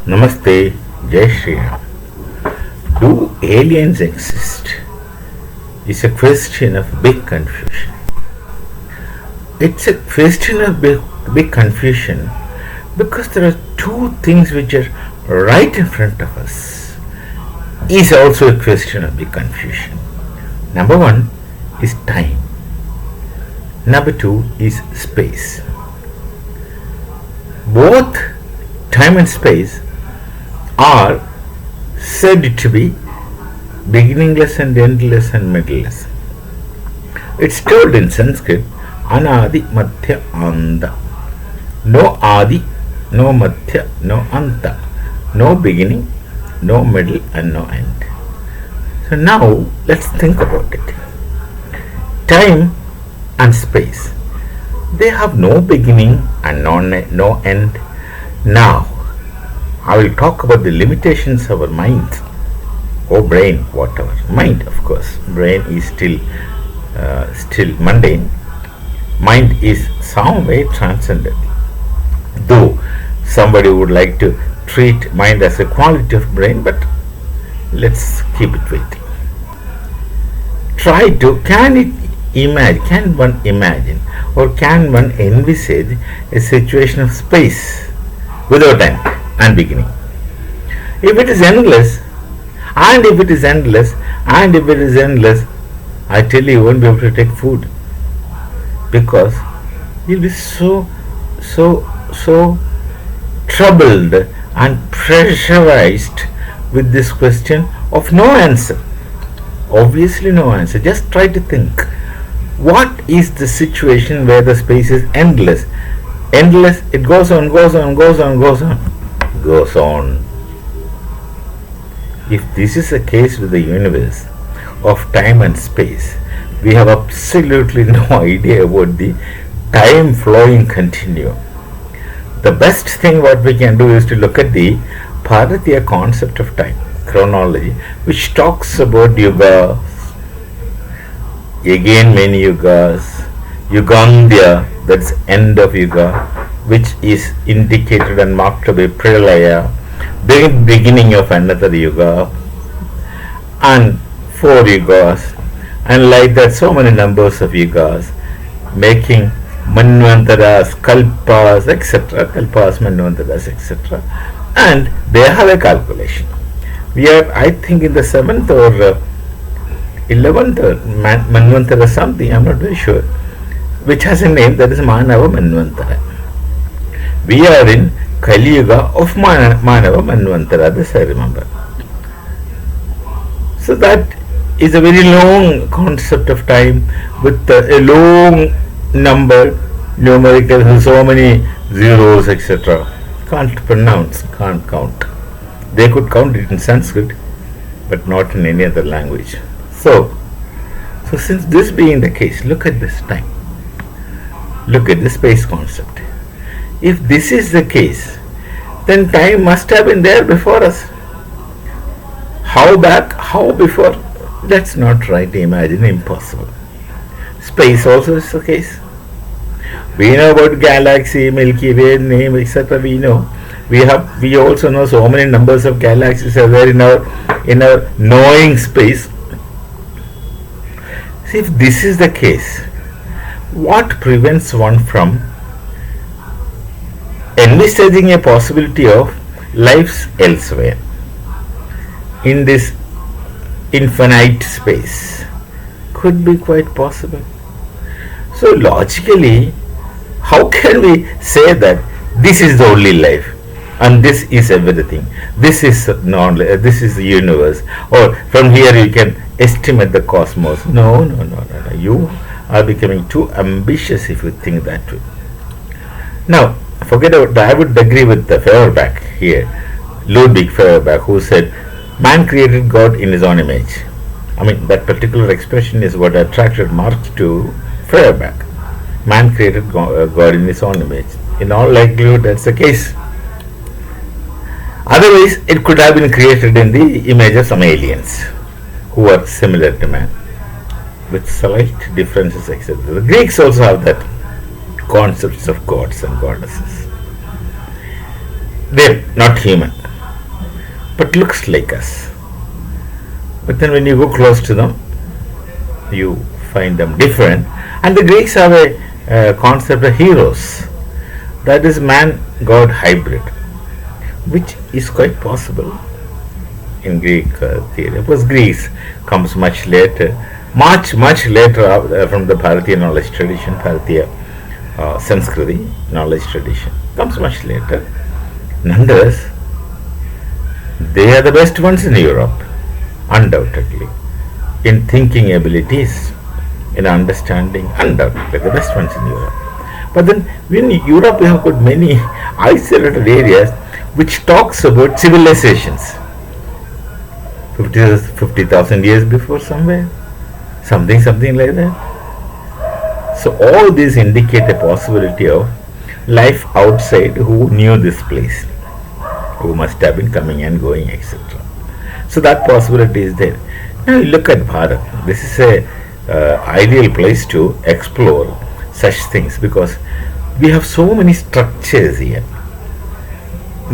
Namaste, Jai Shri Ram. Do aliens exist? Is a question of big confusion. It's a question of big confusion because there are two things which are right in front of us. Is also a question of big confusion. Number one is time. Number two is space. Both time and space are said to be beginningless and endless and middleless. It's told in Sanskrit, Anadi Madhya Anta. No Adi, no Madhya, no Anta. No beginning, no middle and no end. So now let's think about it. Time and space, they have no beginning and no end. Now I will talk about the limitations of our mind or brain, whatever. Mind, of course. Brain is still mundane. Mind is some way transcendent. Though somebody would like to treat mind as a quality of brain, but let's keep it waiting. Can one imagine or can one envisage a situation of space without end and beginning? If it is endless, I tell you won't be able to take food because you'll be so troubled and pressurized with this question of no answer. Obviously no answer. Just try to think. What is the situation where the space is endless? Endless, it goes on. If this is the case with the universe of time and space, we have absolutely no idea about the time flowing continuum. The best thing what we can do is to look at the Bharatiya concept of time, chronology, which talks about yugas, again many yugas, Yugandhya, that's end of yuga, which is indicated and marked by pralaya, the beginning of another yuga, and 4 yugas, and like that so many numbers of yugas, making manvantaras, kalpas, etc. Kalpas, manvantaras, etc. And they have a calculation. We are, I think, in the 7th or 11th manvantara something, I am not very sure, which has a name that is Manava Manvantara. We are in Kali Yuga of Manava Manvantara, this I remember. So that is a very long concept of time with a long number, numerical, so many zeros, etc. Can't pronounce, can't count. They could count it in Sanskrit, but not in any other language. So since this being the case, look at this time. Look at the space concept. If this is the case, then time must have been there before us. How back? How before? That's not right to imagine, impossible. Space also is the case. We know about galaxy, Milky Way, name, etc. We know. We also know so many numbers of galaxies are there in our knowing space. See, if this is the case, what prevents one from envisaging a possibility of lives elsewhere in this infinite space? Could be quite possible. So logically, how can we say that this is the only life and this is everything? This is this is the universe, or from here you can estimate the cosmos. No. You are becoming too ambitious if you think that way. Now, forget about that. I would agree with the Feuerbach here, Ludwig Feuerbach, who said, man created God in his own image. I mean, that particular expression is what attracted Marx to Feuerbach. Man created God in his own image. In all likelihood, that's the case. Otherwise, it could have been created in the image of some aliens who are similar to man, with slight differences, etc. The Greeks also have that concepts of gods and goddesses. They're not human. but looks like us. But then when you go close to them, you find them different. And the Greeks have a concept of heroes, that is man-god hybrid, which is quite possible in Greek theory. Of course, Greece comes much later, much later from the Bharatiya knowledge tradition, Bharatiya Sanskriti knowledge tradition comes much later. Nonetheless, they are the best ones in Europe, undoubtedly, in thinking abilities, in understanding, undoubtedly the best ones in Europe. But then, in Europe, we have got many isolated areas which talks about civilizations. 50,000 years before somewhere, something like that. So all these indicate a possibility of life outside who knew this place, who must have been coming and going, etc. So that possibility is there. Now you look at Bharat. This is a ideal place to explore such things, because we have so many structures here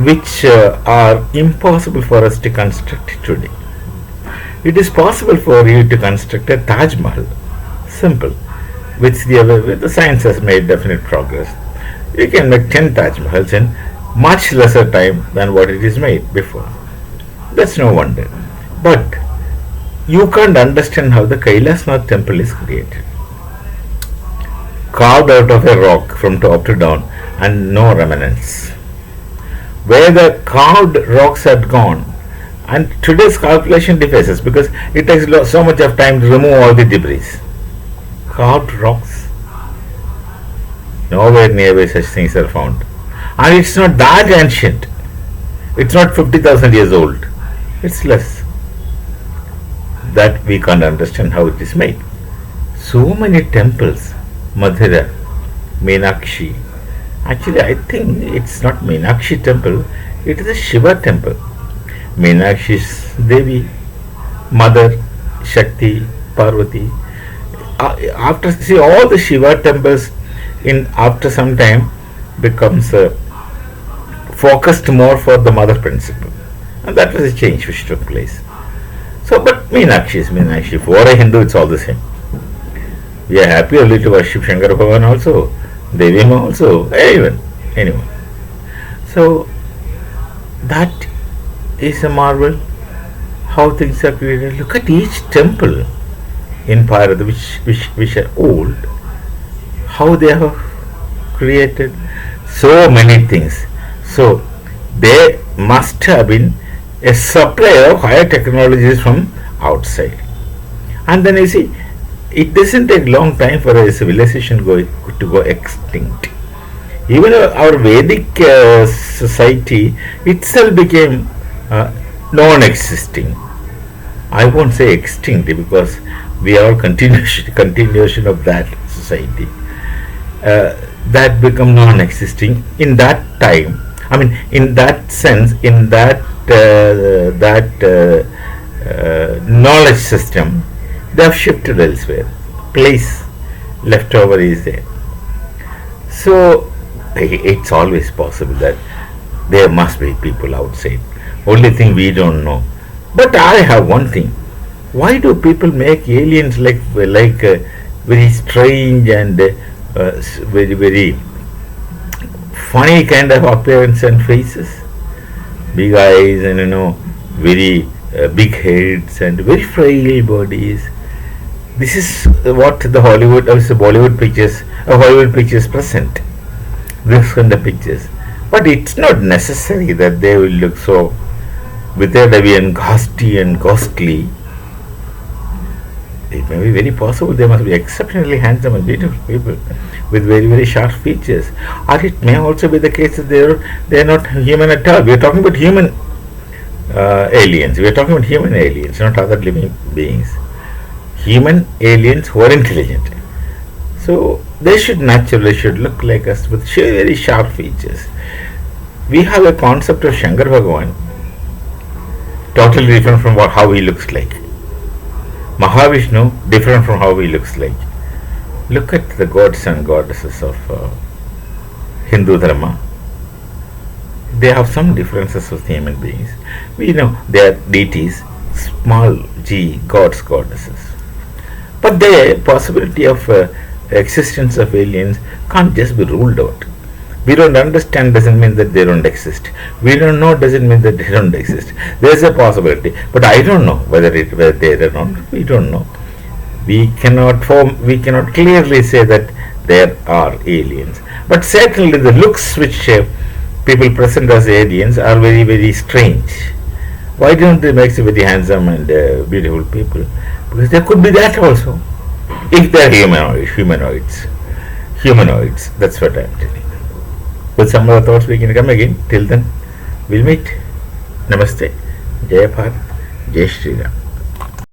which are impossible for us to construct today. It is possible for you to construct a Taj Mahal, simple, which the science has made definite progress. You can make 10 Taj Mahals in much lesser time than what it is made before. That's no wonder. But you can't understand how the Kailasnath temple is created. Carved out of a rock from top to down and no remnants. Where the carved rocks had gone, and today's calculation defies because it takes so much of time to remove all the debris. Carved rocks, nowhere nearby such things are found. And it's not that ancient. It's not 50,000 years old. It's less. That we can't understand how it is made. So many temples, Mathura, Meenakshi. Actually, I think it's not Meenakshi temple, it is a Shiva temple. Meenakshi's Devi, Mother, Shakti, Parvati. After see all the Shiva temples, in after some time becomes focused more for the mother principle, and that was a change which took place. So, but Meenakshi is Meenakshi. For a Hindu, it's all the same. We are happy only to worship Shankar Bhagavan also, Devi Ma also, anyone. So that is a marvel how things are created. Look at each temple in Bharat which are old, how they have created so many things. So they must have been a supply of higher technologies from outside. And then you see, it doesn't take long time for a civilization to go extinct. Even our Vedic society itself became non-existing. I won't say extinct because we are continuation of that society. That become non-existing in that time. I mean, in that sense, in that knowledge system, they have shifted elsewhere. Place left over is there. So it's always possible that there must be people outside. Only thing we don't know. But I have one thing. Why do people make aliens like very strange and very funny kind of appearance and faces? Big eyes and very big heads and very frail bodies. This is what the Bollywood pictures present. This kind of pictures. But it's not necessary that they will look so withered away and ghastly and ghostly. It may be very possible they must be exceptionally handsome and beautiful people with very, very sharp features. Or it may also be the case that they are not human at all. We are talking about human aliens. We are talking about human aliens, not other living beings. Human aliens who are intelligent. So they should look like us with very sharp features. We have a concept of Shankar Bhagavan totally different from how he looks like. Mahavishnu different from how he looks like. Look at the gods and goddesses of Hindu Dharma. they have some differences with human beings. We know they are deities, small g, gods, goddesses. But the possibility of existence of aliens can't just be ruled out. We don't understand doesn't mean that they don't exist. We don't know doesn't mean that they don't exist. There's a possibility, but I don't know whether they are not. We don't know. We cannot clearly say that there are aliens. But certainly the looks which people present as aliens are very, very strange. Why don't they make very handsome and beautiful people? Because there could be that also. If they are humanoids. That's what I am telling. With some other thoughts we can come again. Till then, we'll meet. Namaste. Jai Bharat. Jai Shri Ram.